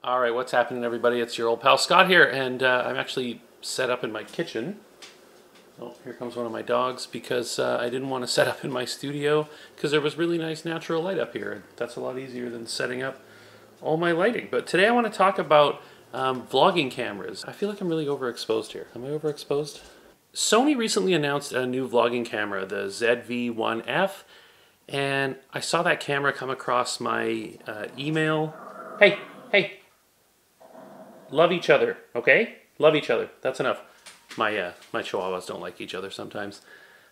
All right, what's happening, everybody? It's your old pal Scott here, and I'm actually set up in my kitchen. Oh, here comes one of my dogs because I didn't want to set up in my studio because there was really nice natural light up here. That's a lot easier than setting up all my lighting. But today I want to talk about vlogging cameras. I feel like I'm really overexposed here. Am I overexposed? Sony recently announced a new vlogging camera, the ZV-1F, and I saw that camera come across my email. Hey! Love each other, okay? Love each other. That's enough. My chihuahuas don't like each other sometimes.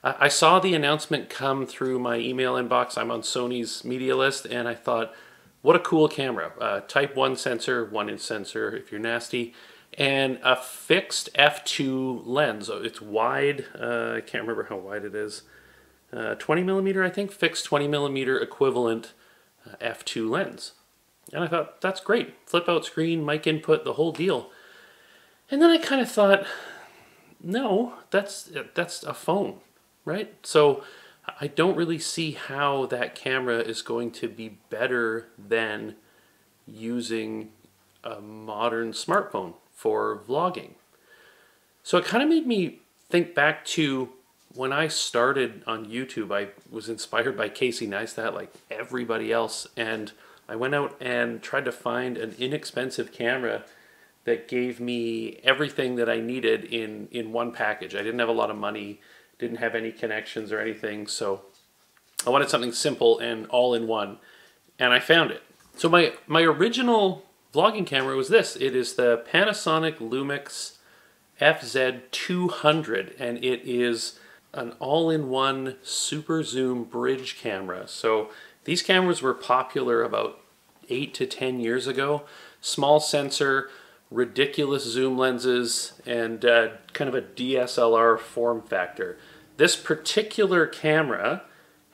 I saw the announcement come through my email inbox. I'm on Sony's media list, and I thought, what a cool camera. Type 1 sensor, 1-inch sensor if you're nasty, and a fixed f2 lens. It's wide. I can't remember how wide it is. 20 millimeter, I think. Fixed 20 millimeter equivalent f2 lens. And I thought, that's great. Flip out screen, mic input, the whole deal. And then I kind of thought, no, that's a phone, right? So I don't really see how that camera is going to be better than using a modern smartphone for vlogging. So it kind of made me think back to when I started on YouTube. I was inspired by Casey Neistat like everybody else, and I went out and tried to find an inexpensive camera that gave me everything that I needed in one package. I didn't have a lot of money, didn't have any connections or anything, so I wanted something simple and all in one, and I found it. So my original vlogging camera was this. It is the Panasonic Lumix FZ200, and it is an all-in-one Superzoom bridge camera. So these cameras were popular about 8 to 10 years ago. Small sensor, ridiculous zoom lenses, and kind of a DSLR form factor. This particular camera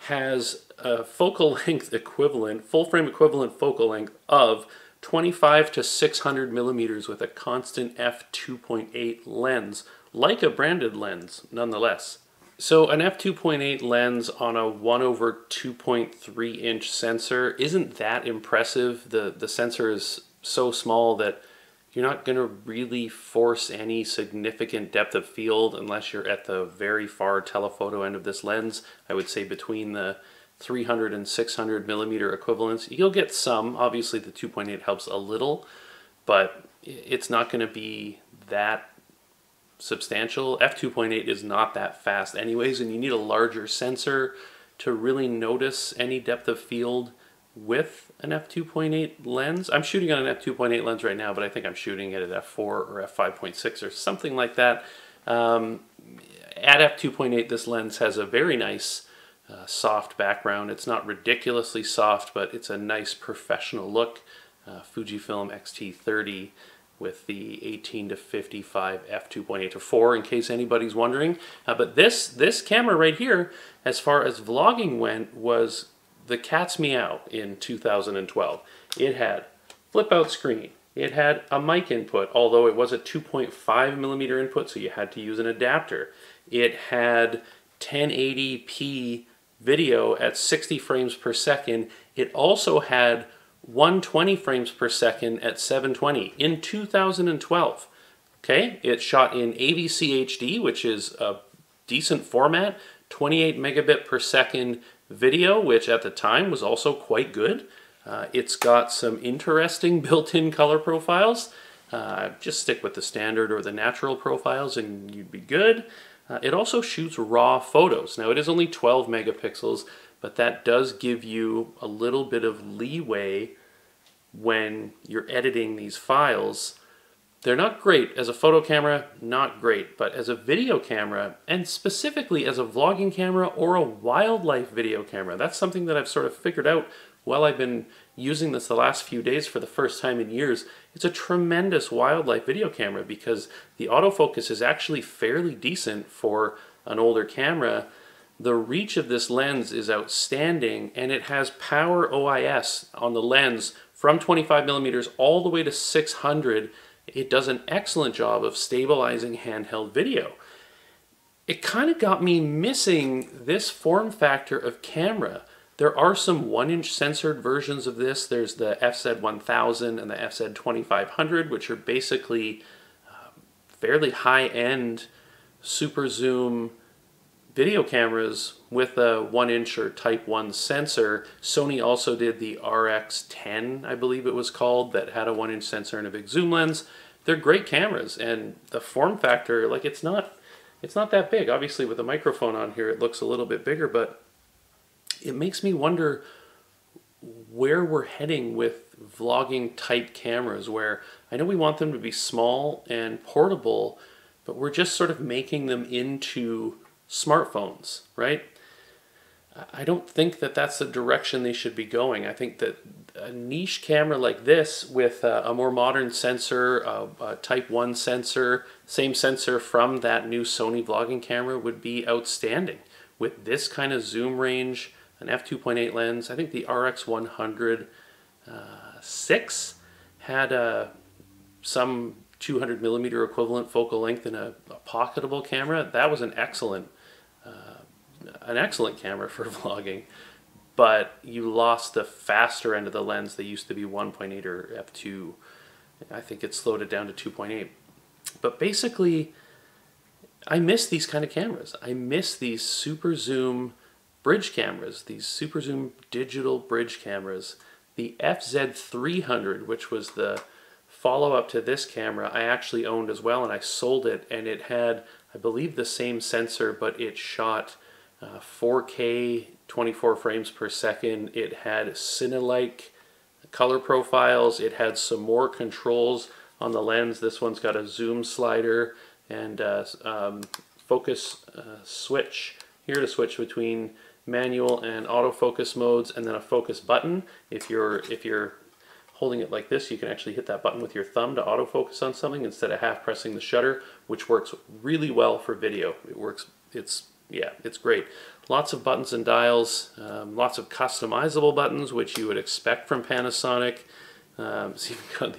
has a focal length equivalent, full frame equivalent focal length of 25 to 600 millimeters with a constant f2.8 lens, like a branded lens nonetheless. So an f2.8 lens on a 1/2.3 inch sensor isn't that impressive. The sensor is so small that you're not going to really force any significant depth of field unless you're at the very far telephoto end of this lens. I would say between the 300 and 600 millimeter equivalents. You'll get some. Obviously the 2.8 helps a little, but it's not going to be that substantial. f2.8 is not that fast anyways, and you need a larger sensor to really notice any depth of field with an f2.8 lens. I'm shooting on an f2.8 lens right now, but I think I'm shooting it at f4 or f5.6 or something like that. At f2.8, this lens has a very nice soft background. It's not ridiculously soft, but it's a nice professional look. Fujifilm X-T30 with the 18 to 55 f2.8 to 4, in case anybody's wondering. But this camera right here, as far as vlogging went, was the cat's meow in 2012. It had flip out screen. It had a mic input, although it was a 2.5 millimeter input, so you had to use an adapter. It had 1080p video at 60 frames per second. It also had 120 frames per second at 720 in 2012. Okay, it shot in AVC HD, which is a decent format, 28 megabit per second video, which at the time was also quite good. It's got some interesting built-in color profiles. Just stick with the standard or the natural profiles and you'd be good. It also shoots raw photos. Now it is only 12 megapixels, but that does give you a little bit of leeway when you're editing these files. They're not great as a photo camera, not great, but as a video camera, and specifically as a vlogging camera or a wildlife video camera, that's something that I've sort of figured out while I've been using this the last few days for the first time in years. It's a tremendous wildlife video camera because the autofocus is actually fairly decent for an older camera. The reach of this lens is outstanding, and it has power OIS on the lens from 25 millimeters all the way to 600. It does an excellent job of stabilizing handheld video. It kind of got me missing this form factor of camera There are some 1-inch censored versions of this. There's the FZ1000 and the FZ2500, which are basically fairly high-end super zoom video cameras with a 1-inch or Type 1 sensor. Sony also did the RX10, I believe it was called, that had a 1-inch sensor and a big zoom lens. They're great cameras, and the form factor, like, it's not that big. Obviously with the microphone on here it looks a little bit bigger, but it makes me wonder where we're heading with vlogging type cameras, where I know we want them to be small and portable, but we're just sort of making them into smartphones, right? I don't think that that's the direction they should be going. I think that a niche camera like this with a more modern sensor, a Type 1 sensor, same sensor from that new Sony vlogging camera, would be outstanding. With this kind of zoom range, an f2.8 lens, I think the RX100 6 had some 200mm equivalent focal length in a pocketable camera. That was an excellent camera for vlogging, but you lost the faster end of the lens. They used to be 1.8 or f2. I think it slowed it down to 2.8. But basically, I miss these kind of cameras. I miss these super zoom bridge cameras, these super zoom digital bridge cameras. The FZ200, which was the follow-up to this camera, I actually owned as well, and I sold it, and it had, I believe, the same sensor, but it shot 4K 24 frames per second. It had cine-like color profiles. It had some more controls on the lens. This one's got a zoom slider and focus switch here to switch between manual and autofocus modes, and then a focus button. If you're holding it like this, you can actually hit that button with your thumb to autofocus on something instead of half pressing the shutter, which works really well for video. It works, it's great. Lots of buttons and dials, lots of customizable buttons, which you would expect from Panasonic. It's even got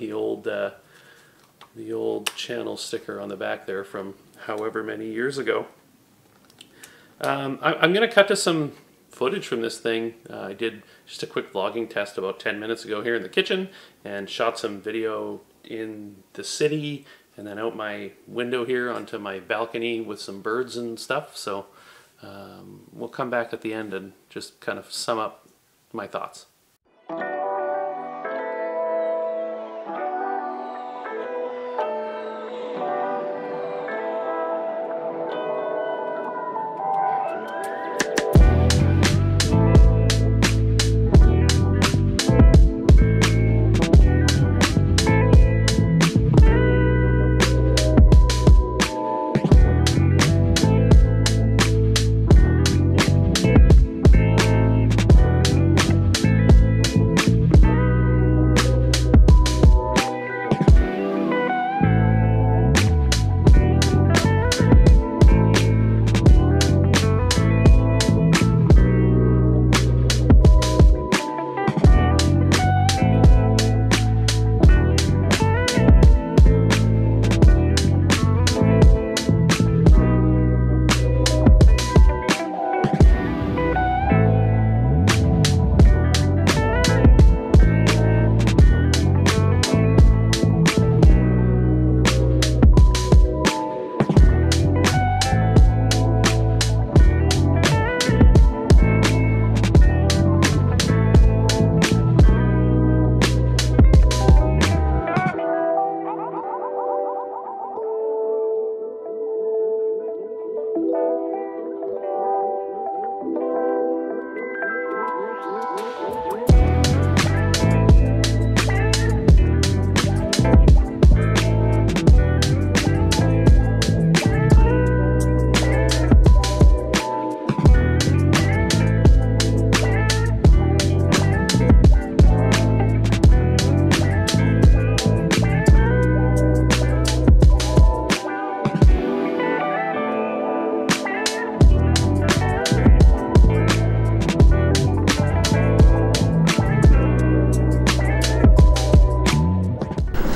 the old channel sticker on the back there from however many years ago. I'm going to cut to some footage from this thing. I did just a quick vlogging test about 10 minutes ago here in the kitchen, and shot some video in the city and then out my window here onto my balcony with some birds and stuff. So we'll come back at the end and just kind of sum up my thoughts.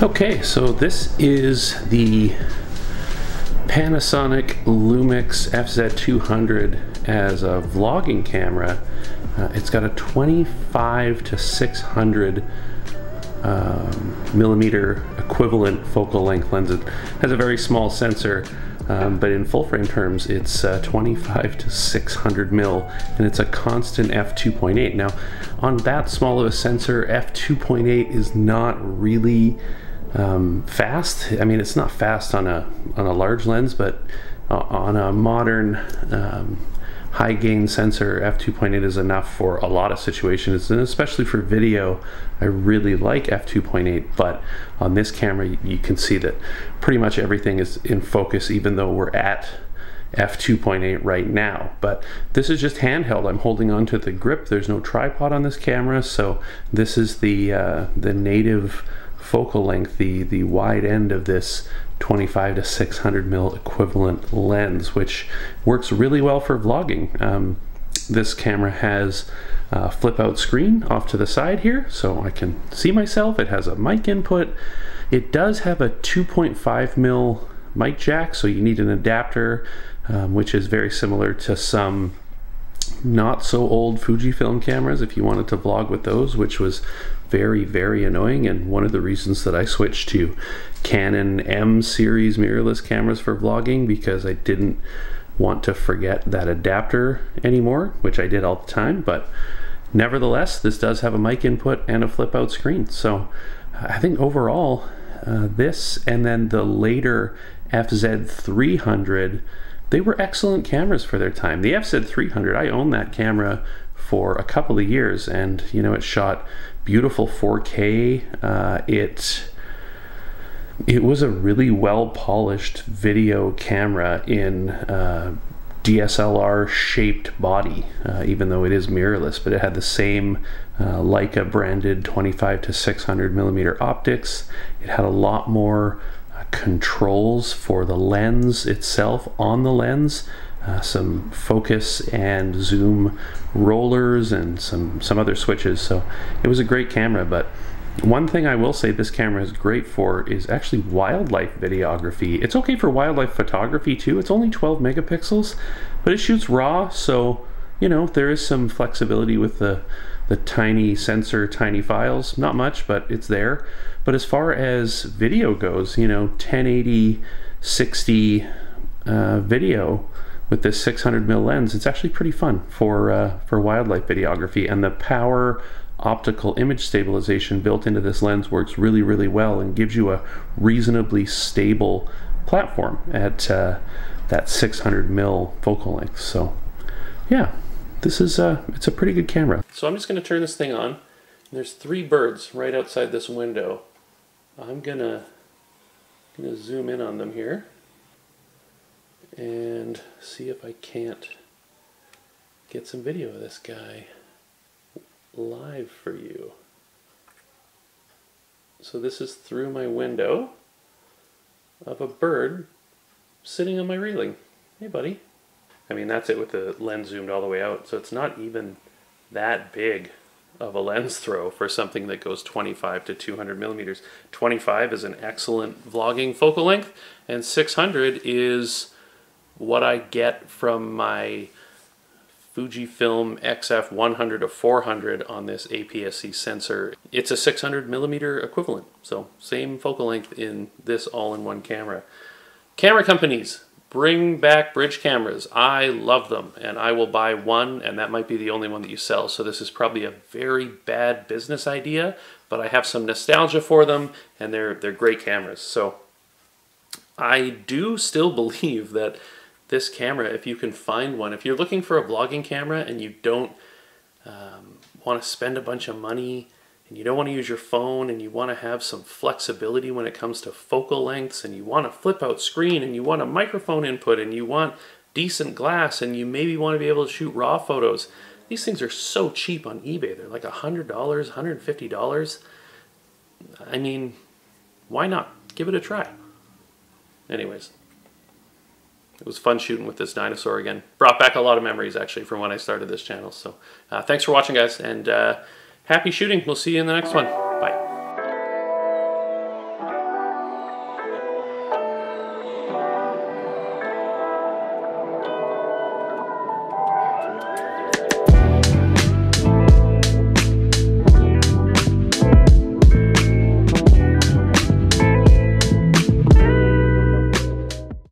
Okay, so this is the Panasonic Lumix FZ200 as a vlogging camera. It's got a 25 to 600 millimeter equivalent focal length lens. It has a very small sensor, but in full frame terms it's 25 to 600 mil, and it's a constant f2.8. Now on that small of a sensor, f2.8 is not really fast. I mean, it's not fast on a large lens, but on a modern high gain sensor, f2.8 is enough for a lot of situations, and especially for video I really like f2.8. But on this camera you can see that pretty much everything is in focus, even though we're at f2.8 right now. But this is just handheld. I'm holding on to the grip. There's no tripod on this camera, so this is the native focal length, the wide end of this 25 to 600 mil equivalent lens, which works really well for vlogging. This camera has a flip out screen off to the side here, so I can see myself. It has a mic input. It does have a 2.5 mil mic jack, so you need an adapter, which is very similar to some not so old Fujifilm cameras if you wanted to vlog with those, which was very, very annoying, and one of the reasons that I switched to Canon M series mirrorless cameras for vlogging, because I didn't want to forget that adapter anymore, which I did all the time. But nevertheless, this does have a mic input and a flip out screen. So I think overall this and then the later FZ300, they were excellent cameras for their time. The FZ300, I owned that camera for a couple of years, and you know, it shot beautiful 4K. It was a really well polished video camera in DSLR shaped body, even though it is mirrorless, but it had the same Leica branded 25 to 600 millimeter optics. It had a lot more controls for the lens itself on the lens, some focus and zoom rollers and some other switches. So it was a great camera. But one thing I will say this camera is great for is actually wildlife videography. It's okay for wildlife photography too. It's only 12 megapixels, but it shoots RAW, so you know, there is some flexibility with the tiny sensor, tiny files. Not much, but it's there. But as far as video goes, you know, 1080 60 video with this 600 mil lens, it's actually pretty fun for wildlife videography. And the power optical image stabilization built into this lens works really, really well and gives you a reasonably stable platform at that 600 mil focal length. So yeah, this is it's a pretty good camera. So I'm just going to turn this thing on. There's 3 birds right outside this window. I'm gonna zoom in on them here and see if I can't get some video of this guy live for you. So this is through my window of a bird sitting on my railing. Hey buddy. I mean, that's it with the lens zoomed all the way out, so it's not even that big of a lens throw for something that goes 25 to 200 millimeters. 25 is an excellent vlogging focal length, and 600 is what I get from my Fujifilm XF100 to 400 on this APS-C sensor. It's a 600 millimeter equivalent, so same focal length in this all-in-one camera. Camera companies, bring back bridge cameras. I love them, and I will buy one, and that might be the only one that you sell. So this is probably a very bad business idea, but I have some nostalgia for them, and they're great cameras. So I do still believe that this camera, if you can find one, if you're looking for a vlogging camera and you don't want to spend a bunch of money, and you don't want to use your phone, and you want to have some flexibility when it comes to focal lengths, and you want a flip out screen, and you want a microphone input, and you want decent glass, and you maybe want to be able to shoot raw photos. These things are so cheap on eBay. They're like $100, $150. I mean, why not? Give it a try. Anyways, it was fun shooting with this dinosaur again. Brought back a lot of memories actually from when I started this channel. So thanks for watching, guys, and happy shooting. We'll see you in the next one.